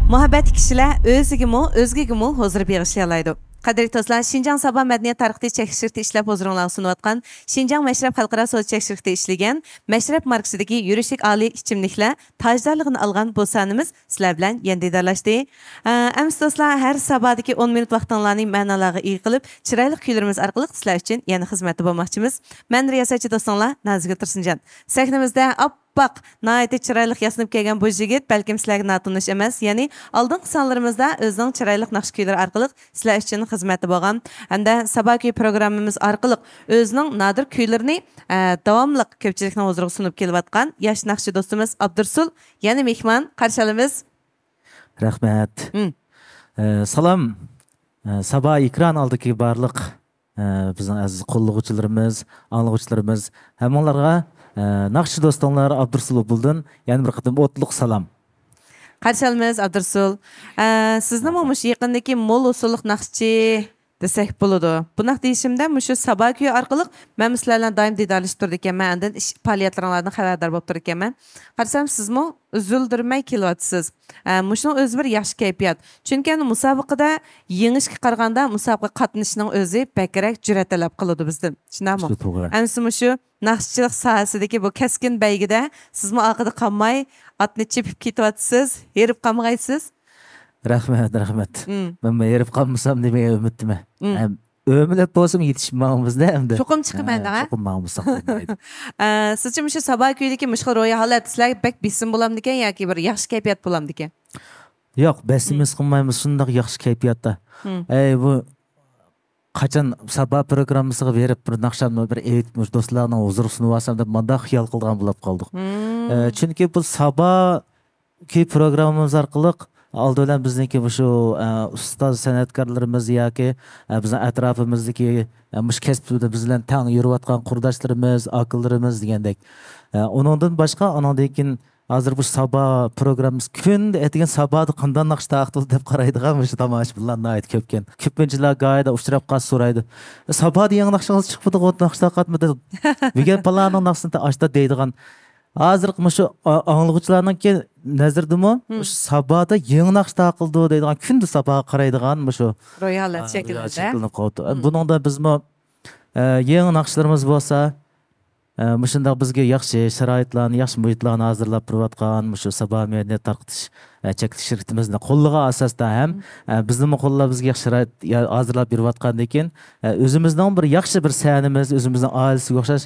Muhabbet kişiler özgegimi huzur berişalaydı. Qadrli dostlar, Şinjan Sabah Mədəniyyət Tarixi çəkişirti işləb huzurunuzda sunuyatqan Şinjan Məşrəb Xalqara Söz çəkişirti işləyən Məşrəb markasındakı yürüşlük ali içimliklə tajdarlığını alğan bu sanımız sizlər bilan yendidarlaşdı. Əmiz dostlar, hər sabahdakı 10 minut vaxtınlarını mənalarına iyi qılıb, çiraylıq kuylarımız arqılıq sizlər üçün yeni xizmətdə bolmaqçımız. Mən riyasətçi dostlar Nazgül Tursunjan. Səhnəmizdə Bak, nəhayət çiraylıq yasınıb gələn bu jigit bəlkəm sizlərə natınış emas. Yəni aldığım sanlarımızda özünün çiraylıq naxş kuyları arqılıq sizlər üçün xizmətdə bolğan. Həm də sabah köy proqramımız arqılıq özünün nadir kuylarını davamlıq köpçiliklə huzuruna sunup kelib atqan yaş naxşçı dostumuz Abdursul, yəni mehman qarşılamız. Rəhmət. Salam. Sabah ekran aldıki barlıq bizning aziz qo'llovchilarimiz, anglag'uvchilarimiz, hammalarga Naqshi dostonlar Abdursul buldun. Yani bir qatim o'tliq salom. Qarşılamız Abdursul. Sizni mush yaqindagi mol usulliq naqshchi desək buludu. Bunaq deyişimdə müşü sabah köy arqılıq mən sizlərlə daim didarlışıb durdu ekan. Mən əndən iş fəaliyyətlərinizdən xəbərdar olub durdu ekan mən. Qarşılam sizmi üzüldürməy kelyapsınız. Müşünün özü bir yaxşı keyfiyyət. Çünki müsabaqada yengishga qaraganda musobaqa qatnashishning o'zi bakrak jur'at talab qiladi bizdan. Shundaymi? Anisi müşü naqshchilik sohasidagi bu kaskin baygida sizmi orqada qolmay atni chepib ketyapsiz, herib qolmaysiz. Rahmet. Ben yerip kalmasam demeye ümitime. Ömürlep olsam yetişmemizde hem de. Çokum çıkım ben de. Çokum mağmuzsaklıydı. Sizce müşü sabah köydeki müşkül roya halat sizler pek bisim bulam diken ya ki bir yaxşı keyfiyat bulam diken? Yok, besimiz kılmayımız şundak yaxşı keyfiyatta. Bu kaçan sabah programımızı verip bir nakşamda bir eğitmiş dostlarına huzur sunuvarsam da manda xiyal kılgan bulap kaldık. Çünkü bu sabah köy programımız arkalık aldı olan bizdeki şu ustaz sanatkarlarımız ya ki bizim etrafımızdaki muş kesbide bizden tang yürüyatkan kurdaşlarımız, akıllarımız degендek. Onundan başka onundakin hazır bu sabah programımız künde etigen sabahda qandan naqshta aqtıl deb qaraydigan mush tamash bilan nayt köpken. Köpinchilar gayda uchrab qas so'raydi. Sabahda yangi naqshingiz chiqibdi, o naqshta qatmadi. Degan planing naqshini ashta deydigan. Hazır şu anlıqçılarının ki nəzirdimi? Sabahda yeni naqshta aqıldı deydigan, kündü sabaha qaraydigan şu royalat şəkildə. Bunun da bizmi yeni naqshlarımız bolsa, müşündaq bizge yaxşı şaraitlarni, yaxşı muhitlarni hazırlap turayotgan şu sabah mədəniyyət tarqitish çəkiliş şirkətimizning qo'llig'i asosida ham bizning qo'llar bizga yaxshi sharoit hazırlab berayotgan ekan, o'zimizning bir yaxshi bir sanimiz, o'zimizning oilasiga o'xshash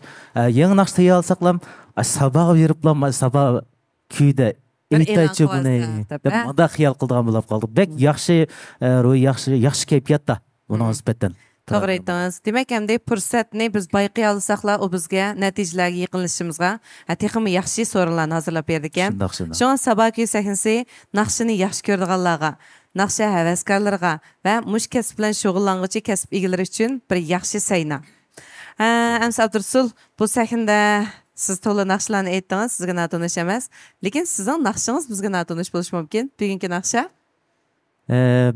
yangi naqsh tayyorlasaqlam sabah veriblam sabah kuyda aytaychi buni deb manda xiyol qilgan bo'lib qoldik. Bek yaxshi ro'y, yaxshi kayfiyatda buni nisbatan. To'g'ri aytdingiz. Demak, hamda fursatni biz bayqay olsaqlar, o bizga natijalarga yaqinlashishimizga texmi yaxshi so'rinlarni hazırlab berdi ekan. Shu sabah köy sahnasi naqshini yaxshi ko'radiganlarga, naqsha havaskorlarga va mush kasb bilan shug'ullanuvchi kasb egalari uchun bir yaxshi sayna. Amsa Abdursul, bu sahnada siz to'la naqshlarni aytdingiz, sizga natonish emas, lekin sizning naqshingiz bizga natonish bo'lishi mumkin. Bugungi naqsha?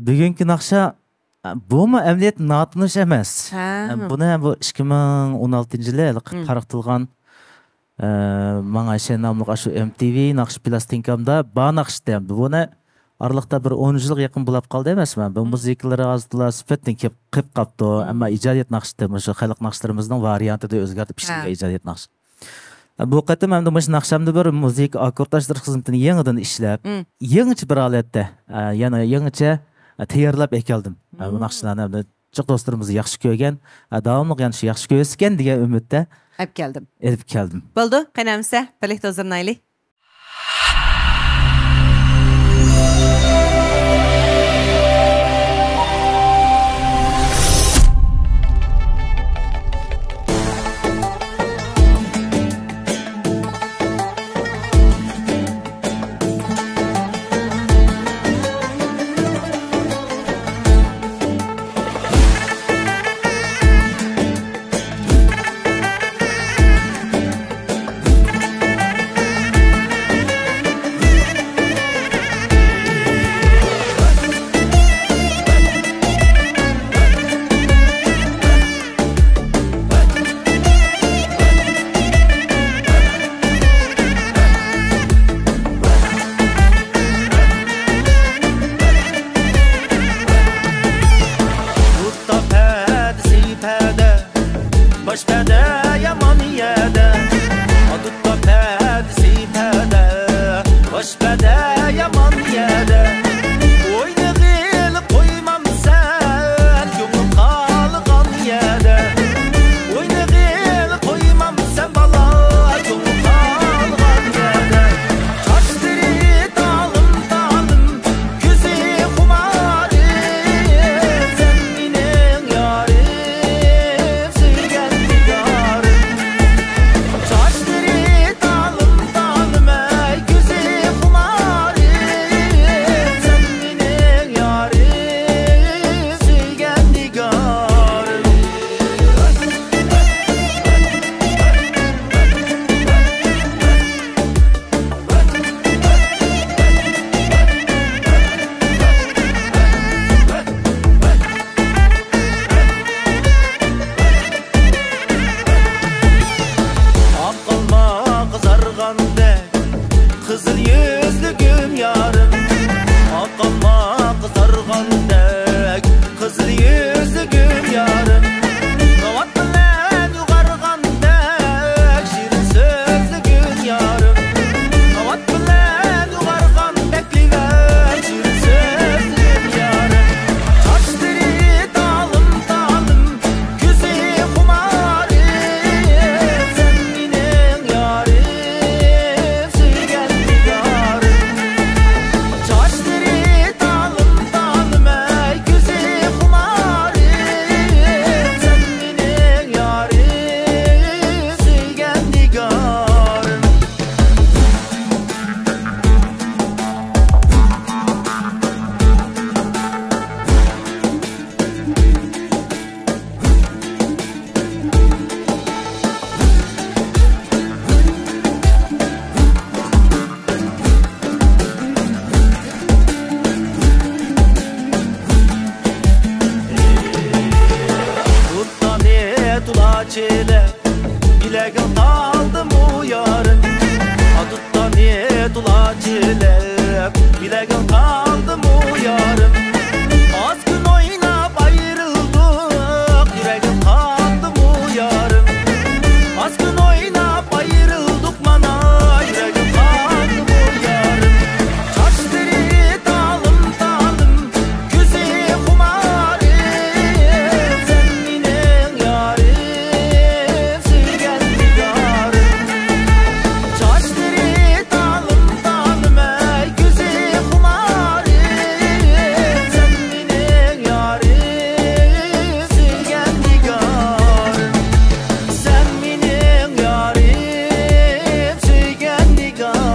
Bugungi naqsha bu mu emniyet natınış emas. Bunu hem bu 2016-yılı tarqıtılgan Mangayşe namlıq şu MTV naqsh plastinkamda ba naqsh deyim. Bunu aralıqda bir 10 yıl yakın bulap kaldı emasman. Bu muzikaları azdılar süpetten qip qaptı. Ama icadiyet naqsh deyim. Şu xalq naqshlarımızın variantı da özgərtib işləgə icadiyet naqsh. Bu qatim hem de muş naqshamda bir muzik akordaşlar xizmatini yenidən işləb, yeniçi bir aletdə, yəni yeniçe tayyorlab ekeldim. Bu naqshlarni çok dostlarımız yaxshi ko'rgan, davomli yana shu yaxshi ko'rishgan degan umidda elib keldim. Bo'ldi, qanamsa, birlikda o'zirnaylik. Kızıl yüzlügüm yarım Akama kızargandek Kızıl yüzlügüm yarım Kavat bilen yugargandek Şirin sözlügüm yarım Kavat bilen yugargandek Liven şirin sözlügüm yarım Çaçları dalım dalım Güzü kumarım Sen minin yarım Suygen yarım Çaçları dalım dalım ey Güzü kumarım Sen minin yarım Suygen yarım Tuttane tulaçele Bilegin kaldım uyarım Tuttane tulaçele Bilegin kaldım uyarım Az gün oynap ayrıldık Yüreğim kaldım uyarım Az gün oynap ayrıldık mana Yüreğim kaldım uyarım Çaçları dalım dalım Güzü kumarım Sen minin yarım Suygen yarım Çaçları dalım dalım ey Güzü kumarım Sen minin yarım Suygen yarım Sen minin yarım Suygen yarım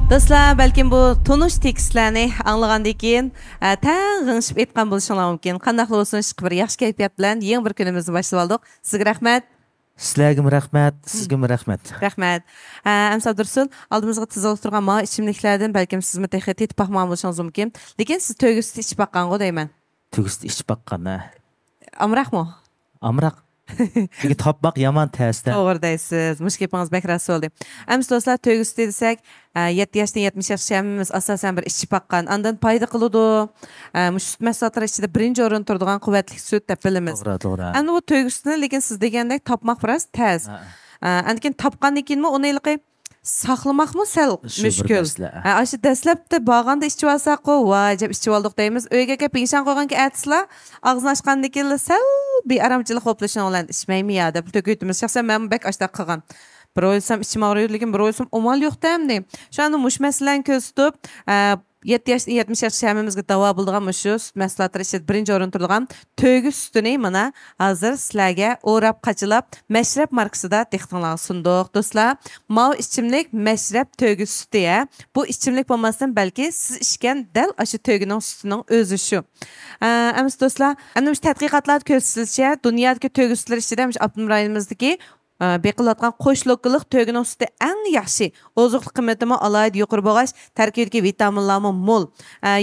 Dostlar, balkim bu tonuş tekstlarni anglagandan keyin tang g'ingshib aytgan bo'lishinglar mumkin. Qandaqli bo'lsin, bir yaxshi kayfiyat bilan yangi bir kunimizni boshlab oldik. Sizga rahmat. Sizlarga rahmat, sizga rahmat. Rahmat. Amsa Abdursul, oldimizga tizilib turgan ma ichimliklardan balkim sizmi texnik tetib baxman bo'lishingiz mumkin. Lekin siz to'yg'usni ichib baqqan-ku deyman. Tugust ichib baqqan. Amraqmi? Amraq. Çünkü tapmak yaman terste. Doğru deysiz. Mush gapingiz bakras oldu. Amsa do'stlar, to'yg'usi desak, 7 yoshdan 70 yoshgacha hammamiz asosan bir ichib baqqan, andan foyda qiladi. Mush sut mahsulotlari ichida birinchi o'rin turadigan quvvatli sut deb bilamiz. To'g'ri. Endi bu to'yg'usini lekin siz degandek topmoq biroz tez. Lekin topgandan keyinmi uni saqlamoqmi sal mushkul. Aşı dastlabda bag'anda ichib olsak-ku, vajib ichib oldik deymiz. Uyga kelib inshan qo'yganki atsizlar, og'zini ochgandan keyin sal bearamchilik qo'plashini bilan ichmaymi ya deb to'kaytimiz. Shaxsan men bek ashta qilgan. Bir o'ylsam ichim og'riydi, lekin bir o'ylsam amal yo'q deyman. Shuni mush masalan ko'z tutib, 7 yosh 70 yosh shamimizga davo bo'lgan shu sut mahsulotlari ichida birinchi o'rin turgan to'yg'us sutini mana hozir sizlarga o'rab qachilab Mashrab markasida texnologiya sundiq. Do'stlar, mau ichimlik Mashrab to'yg'us suti. Bu ichimlik bo'lmasdan balki siz ichgan dal shu to'ygining sutining o'zi shu. Amis do'stlar, ana shu tadqiqotlar ko'rsatishicha, dunyodagi to'yg'uslar ichida Abdum rayonimizdagi beqilayotgan qo'shloqliq to'ygining suti eng yaxshi. Ozuqlik qiymatimi alayida yuqori bo'lgach, tarkibidagi vitaminlarmi mo'l.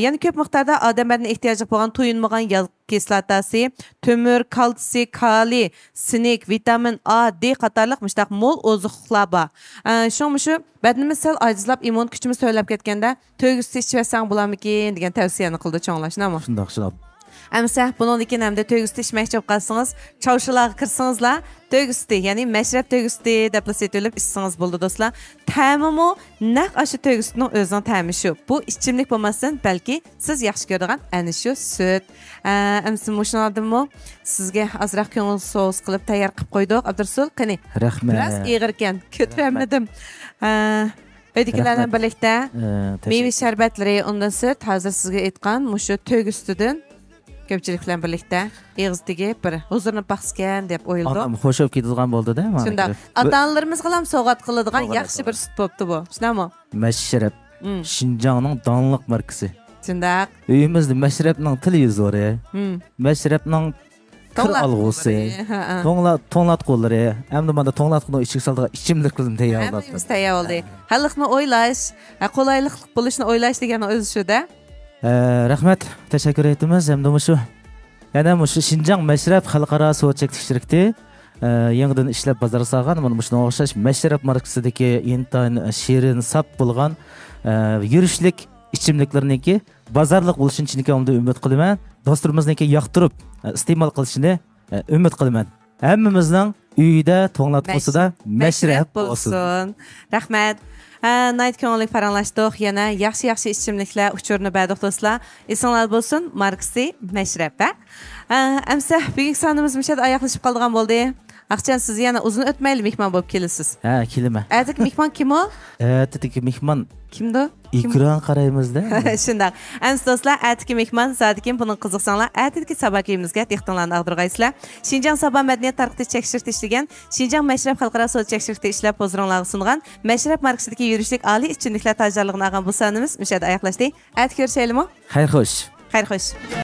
Ya'ni ko'p miqdorda odamlarning ehtiyoji bo'lgan to'yinmagan yog' kislotasi, temir, kalsiy, kaliy, sinik, vitamin A, D qatorliq mushtaq mo'l ozuqlar bor. Shu badnimiz sal ojizlab immun kuchimiz to'lab ketganda to'yg'us ichib olsang bo'larmikin degan tavsiyani qildi cho'nglar, shunami? Shundoq. Amsa bundan hamda to'yg'usni ichmoqchi bo'lib qolsangiz, chavshilarga kirsangizlar, to'yg'usni, ya'ni Mashrab to'yg'usni deb eslab ichsangiz bo'ldi do'stlar. Ta'mimi naq shu to'yg'usning o'zining ta'mi shu. Bu ichimlik bo'lmasdan, balki siz yaxshi ko'radigan ana shu sut. Amsa mushunadimi? Sizga azroq ko'ngil so'z qilib tayyor qilib qo'ydik. Abdursul, qani. Rahmat. Biroz ig'ir ekan, ko'tarmadim. Uydagilardan birlikda meva sharbatlari, undan sut hozir sizga aytgan mushu to'yg'ustidan ko'pchilik bilan birlikda eg'izdagi bir huzurni baxsgan deb o'yladik. Onam xo'shab ketadigan bo'ldi-da. Shunda ota-onalarimizga ham sovg'at qiladigan yaxshi bir sut bo'pti bu. Shunami? Mashrab. Şinjanning donliq markasi. Shundaq. Uyimizda Mashrabning televizori, Mashrabning kir alg'usi, to'nglatqulari, hamda mana to'nglatquni ichib saldigan ichimliklarni tayyorladi. Tayyor bo'ldi. Xalqni o'ylash, qulaylik bo'lishni o'ylash degani o'zi shu-da. Rahmat, teşekkür etimiz. Hem de şu yana şu Şinjan Meşrep Halkara Soğutçak Tekşirikti yangidan ishlab bozorga solgan mana shunga o'xshash Meşrep markasidagi intayin shirin sap bo'lgan yurishlik ichimliklarniki bozorlik bo'lishini umid qilaman. Dostlarimizniki yoqtirib iste'mol qilishini umid qilaman. Hammamizning uyida to'nglatmasida Meşrep bo'lsin. Rahmat. Nayt ko'ngillik paranglashdik. Yana yaxshi ichimliklar uchurini berdik do'stlar. Esinglar bo'lsin, markasi Meşrep. Amsa bugungi sonimiz mishad oyoqlashib qolgan bo'ldi. Aqchan siz yana uzun o'tmayli mehmon bo'lib kelasiz. Ha, kelaman. Atik mehmon kim o? Atiki mehmon kimdi? Ekran qaraymiz-da. Shundoq. Amsa do'stlar, atiki mehmon Sadikim buni qiziqsanglar, atiki sabaqimizga texnologlarni ag'dirg'aysizlar. Shinjang Sabah madaniyat tarixida tekshirib ishlagan, Shinjang Meşrep xalqaro so'z tekshirib ishlab hozirlangan sungan Meşrep markasidagi yurishlik oliy ichimliklar tajorligini olgan bu sonimiz mishada oyoqlashdi. At ko'rishaylikmi? Xayr xo'sh. Xayr xo'sh.